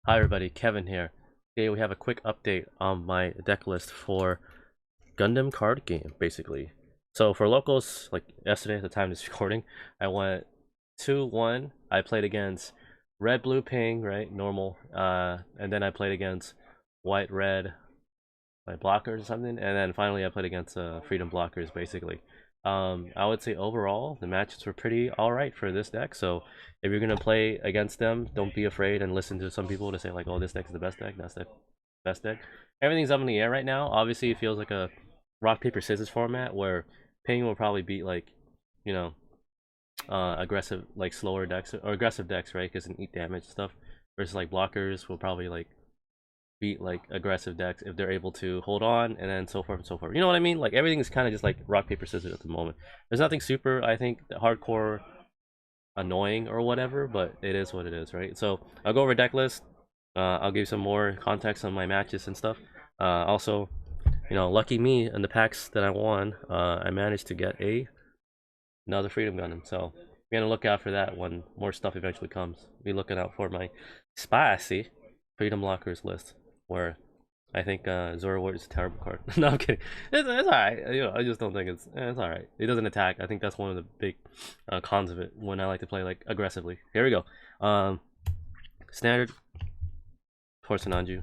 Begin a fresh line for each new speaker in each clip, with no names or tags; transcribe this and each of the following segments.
Hi everybody, Kevin here. Today we have a quick update on my deck list for Gundam card game, basically. So for locals, like yesterday at the time of this recording, I went 2-1. I played against red, blue, ping, right, normal. And then I played against white, red, like blockers or something. And then finally I played against freedom blockers, basically. I would say overall the matches were pretty alright for this deck. So if you're gonna play against them, don't be afraid and listen to some people to say like, oh, this deck is the best deck, that's the best deck. Everything's up in the air right now. Obviously it feels like a rock paper scissors format where ping will probably beat like, you know, aggressive, like slower decks or aggressive decks, right, because it can eat damage and stuff, versus like blockers will probably like beat like aggressive decks if they're able to hold on, and then so forth and so forth. You know what I mean? Like everything is kind of just like rock paper scissors at the moment. There's nothing super, I think, hardcore annoying or whatever, but it is what it is, right? So I'll go over deck list. I'll give you some more context on my matches and stuff. Also, you know, lucky me, in the packs that I won, I managed to get another Freedom Gundam. So we're gonna look out for that when more stuff eventually comes. Be looking out for my spicy Freedom Lockers list, where I think Zora Ward is a terrible card. No, I'm kidding. It's alright. You know, I just don't think it's alright. It doesn't attack. I think that's one of the big cons of it when I like to play like aggressively. Here we go. Standard for Sinanju.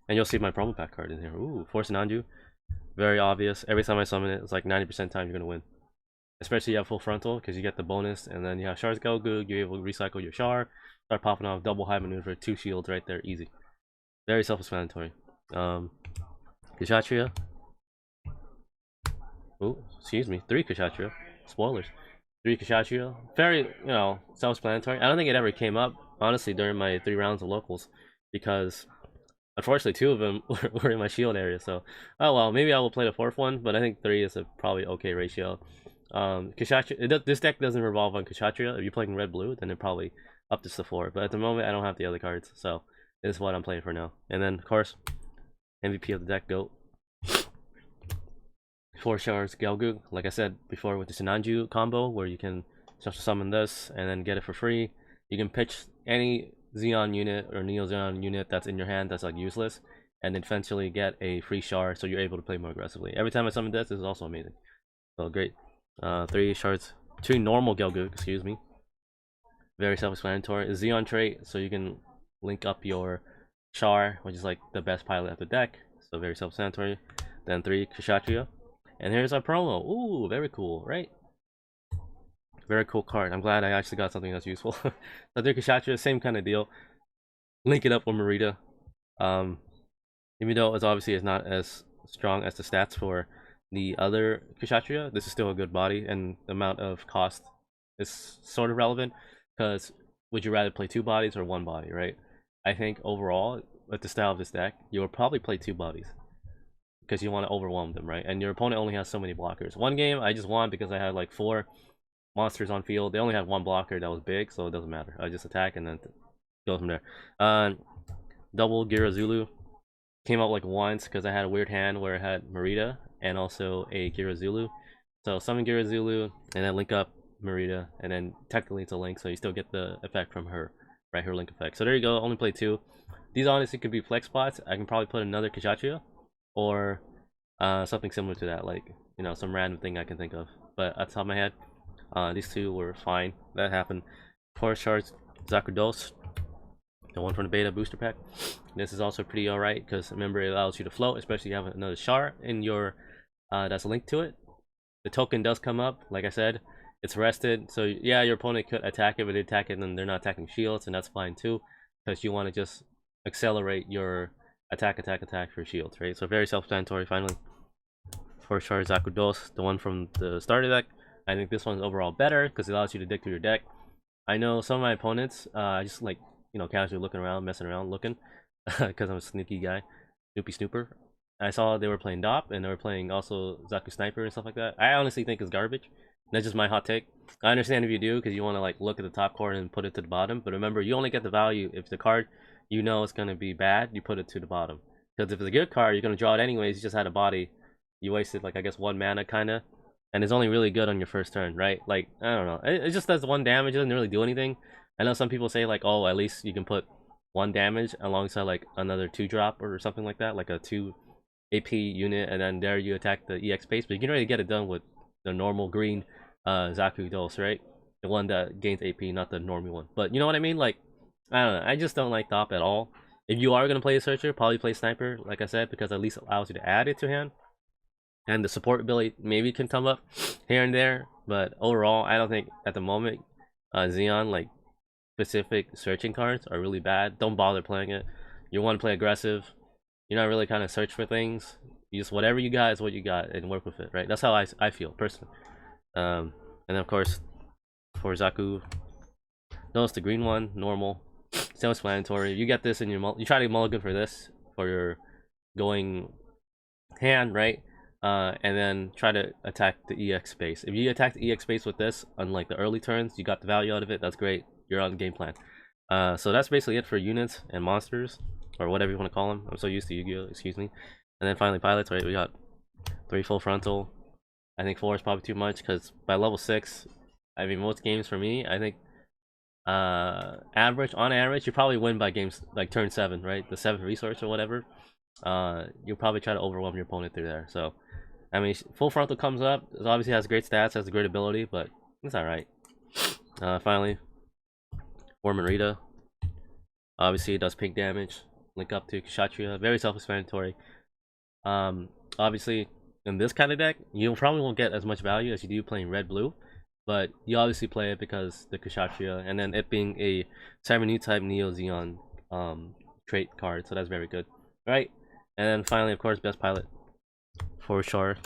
And you'll see my promo pack card in here. Ooh, for Sinanju. Very obvious. Every time I summon it, it's like 90% time you're gonna win. Especially you have full frontal, because you get the bonus, and then you have Char's Gelgoog, you're able to recycle your Char, start popping off double high maneuver, 2 shields right there, easy. Very self-explanatory. Kshatryia. Oh, excuse me, 3 Kshatryia. Spoilers. 3 Kshatryia. Very, you know, self-explanatory. I don't think it ever came up, honestly, during my 3 rounds of locals, because unfortunately 2 of them were in my shield area, so oh well, maybe I will play the 4th one, but I think 3 is a probably okay ratio. Kshatryia, this deck doesn't revolve on Kshatryia. If you're playing red-blue, then it probably up to 4, but at the moment I don't have the other cards, so this is what I'm playing for now. And then, of course, MVP of the deck, GOAT. 4 Char's Gelgoog, like I said before with the Sinanju combo, where you can special summon this and then get it for free. You can pitch any Xeon unit or Neo Xeon unit that's in your hand that's like useless, and then eventually get a free Char, so you're able to play more aggressively. Every time I summon this is also amazing. So great. 3 shards, 2 normal Gelgoog, excuse me. Very self-explanatory. Xeon trait, so you can link up your Char, which is like the best pilot of the deck. So very self-explanatory. Then 3 Kshatryia. And here's our promo. Ooh, very cool, right? Very cool card. I'm glad I actually got something that's useful. The 3 Kshatryia, same kind of deal. Link it up with Marida. Even though it's obviously is not as strong as the stats for the other Kshatryia, this is still a good body, and the amount of cost is sort of relevant, because would you rather play 2 bodies or 1 body, right? I think overall, with the style of this deck, you will probably play 2 bodies, because you want to overwhelm them, right? And your opponent only has so many blockers. One game I just won because I had like 4 monsters on field. They only had 1 blocker that was big, so it doesn't matter. I just attack and then go from there. Double Geara Zulu. Came out like once because I had a weird hand where it had Marida and also a Geara Zulu. So summon Geara Zulu and then link up Marida, and then technically it's a link, so you still get the effect from her, right? Her link effect. So there you go. Only play 2. These honestly could be flex spots. I can probably put another Kshatryia or something similar to that, like, you know, some random thing I can think of. But at the top of my head, these 2 were fine. That happened. 4 shards Zaku II, the one from the beta booster pack. This is also pretty alright, because remember, it allows you to float, especially if you have another Char in your that's linked to it. The token does come up, like I said, it's rested, so yeah, your opponent could attack it, but they attack it and then they're not attacking shields, and that's fine too, because you want to just accelerate your attack for shields, right? So very self-explanatory. Finally, for Char Zaku II, the one from the starter deck. I think this one's overall better because it allows you to dig through your deck. I know some of my opponents, just like, you know, casually looking around, messing around, looking, because I'm a sneaky guy, snoopy snooper. I saw they were playing DOP, and they were playing also Zaku Sniper and stuff like that. I honestly think it's garbage. That's just my hot take. I understand if you do, because you want to like look at the top card and put it to the bottom. But remember, you only get the value if the card you know is going to be bad, you put it to the bottom. Because if it's a good card, you're going to draw it anyways. You just had a body. You wasted, like, I guess 1 mana, kind of. And it's only really good on your first turn, right? Like, I don't know. It just does 1 damage. It doesn't really do anything. I know some people say, like, oh, at least you can put 1 damage alongside like another 2 drop or something like that, like a 2 AP unit, and then there you attack the EX base. But you can already get it done with the normal green Zaku II, right? The one that gains AP, not the normal one. But you know what I mean? Like, I don't know. I just don't like the op at all. If you are gonna play a searcher, probably play sniper, like I said, because at least allows you to add it to hand. And the support ability maybe can come up here and there, but overall, I don't think at the moment Xeon like specific searching cards are really bad. Don't bother playing it. You want to play aggressive. You're not really kind of search for things. You just whatever you got is what you got and work with it, right? That's how I feel personally. And then of course for Zaku, notice the green one, normal, self-explanatory. You get this in your you try to mulligan for this for your going hand, right? And then try to attack the EX space. If you attack the EX space with this, unlike the early turns, you got the value out of it. That's great. You're on game plan. So that's basically it for units and monsters, or whatever you want to call them. I'm so used to Yu-Gi-Oh! Excuse me. And then finally pilots, right? We got 3 full frontal. I think 4 is probably too much because by level 6, I mean most games for me, I think on average, you probably win by games like turn 7, right? The 7th resource or whatever. You'll probably try to overwhelm your opponent through there. So, I mean, full frontal comes up. It obviously has great stats, has a great ability, but it's alright. Finally, for Marida. Obviously, it does pink damage. Link up to Kshatryia. Very self-explanatory. Obviously, in this kind of deck, you probably won't get as much value as you do playing red-blue. But you obviously play it because the Kshatryia, and then it being a Cyber New type Neo Xeon trait card, so that's very good. Right? And then finally, of course, best pilot for Char.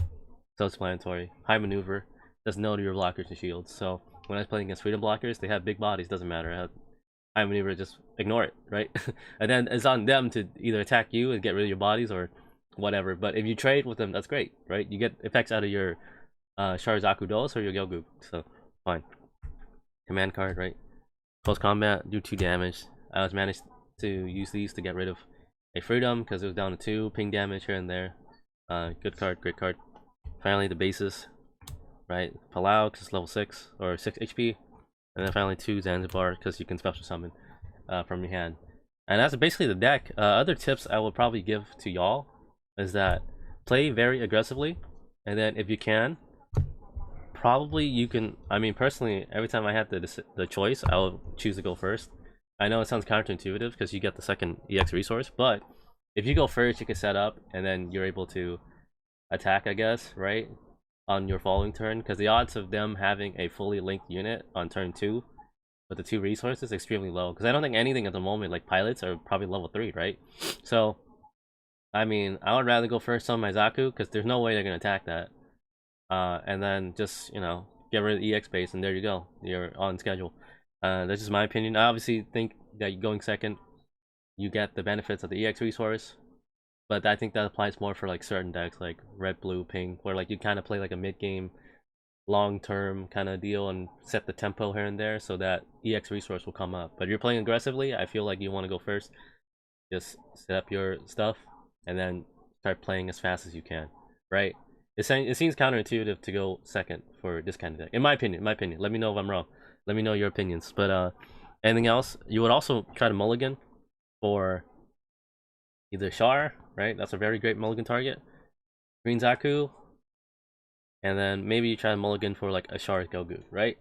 Self-explanatory. High maneuver. Does no to your blockers and shields. So when I was playing against freedom blockers, they have big bodies, doesn't matter. High maneuver, just ignore it, right? And then it's on them to either attack you and get rid of your bodies or whatever. But if you trade with them, that's great, right? You get effects out of your Char Zaku II or your Gelgoog, so fine. Command card, right? Close combat, do 2 damage. I was managed to use these to get rid of a freedom because it was down to 2 ping damage here and there. Good card, great card. Finally, the bases, right? Palau because it's level 6 or 6 HP, and then finally 2 Zanzibar because you can special summon from your hand. And that's basically the deck. Other tips I will probably give to y'all is that play very aggressively, and then if you can, probably you can. I mean, personally, every time I have the choice, I'll choose to go first. I know it sounds counterintuitive because you get the second EX resource, but if you go first, you can set up, and then you're able to attack, I guess, right, on your following turn. Because the odds of them having a fully linked unit on turn 2 with the 2 resources is extremely low. Because I don't think anything at the moment, like pilots, are probably level 3, right? So, I mean, I would rather go first on my Zaku because there's no way they're gonna attack that. And then just, you know, get rid of the EX base, and there you go. You're on schedule. That's just my opinion. I obviously think that going second, you get the benefits of the EX resource, but I think that applies more for like certain decks like red, blue, pink, where like you kind of play like a mid-game, long-term kind of deal and set the tempo here and there so that EX resource will come up. But if you're playing aggressively, I feel like you want to go first. Just set up your stuff and then start playing as fast as you can, right? It seems counterintuitive to go second for this kind of deck, in my opinion. Let me know if I'm wrong. Let me know your opinions. But anything else? You would also try to mulligan for either Char, right? That's a very great mulligan target. Green Zaku, and then maybe you try to mulligan for like a Char Gelgoog, right?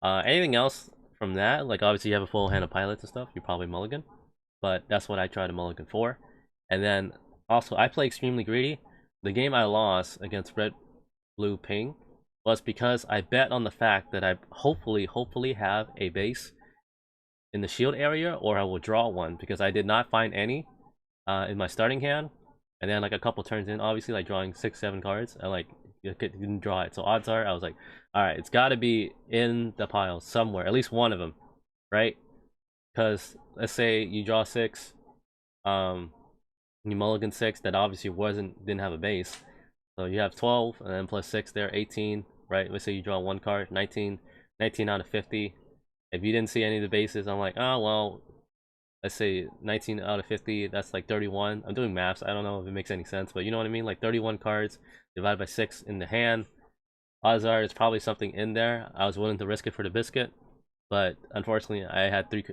Anything else from that? Like obviously you have a full hand of pilots and stuff. You probably mulligan, but that's what I try to mulligan for. And then also I play extremely greedy. The game I lost against red, blue, ping was because I bet on the fact that I hopefully have a base in the shield area, or I will draw one, because I did not find any in my starting hand. And then like a couple turns in, obviously like drawing 6-7 cards, I like didn't draw it. So odds are I was like, all right, it's got to be in the pile somewhere, at least one of them, right? Because let's say you draw 6, you mulligan 6, that obviously didn't have a base, so you have 12 and then plus 6 there, 18, right? Let's say you draw 1 card, 19 out of 50. If you didn't see any of the bases, I'm like, oh well, let's say 19 out of 50, that's like 31. I'm doing maths, I don't know if it makes any sense, but you know what I mean? Like 31 cards divided by 6 in the hand. Odds are there's probably something in there. I was willing to risk it for the biscuit, but unfortunately I had two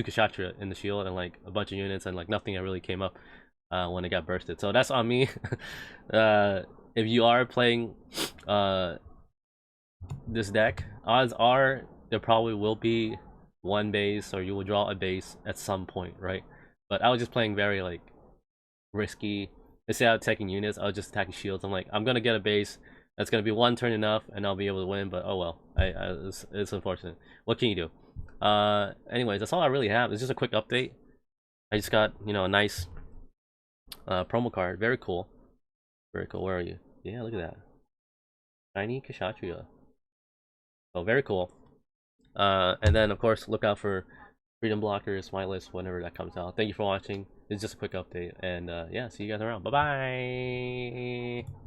Kshatryia in the shield and like a bunch of units, and like nothing really came up when it got bursted. So that's on me. If you are playing this deck, odds are there probably will be one base, or you will draw a base at some point, right? But I was just playing very like risky. Instead of attacking units, I was just attacking shields. I'm like, I'm gonna get a base that's gonna be one turn enough, and I'll be able to win. But oh well, it's unfortunate. What can you do? Anyways, that's all I really have. It's just a quick update. I just got, you know, a nice promo card. Very cool. Very cool. Where are you? Yeah, look at that. Tiny Kshatryia. Oh, very cool. And then of course look out for Freedom Blockers, whitelist, whenever that comes out. Thank you for watching. It's just a quick update, and yeah, see you guys around. Bye bye.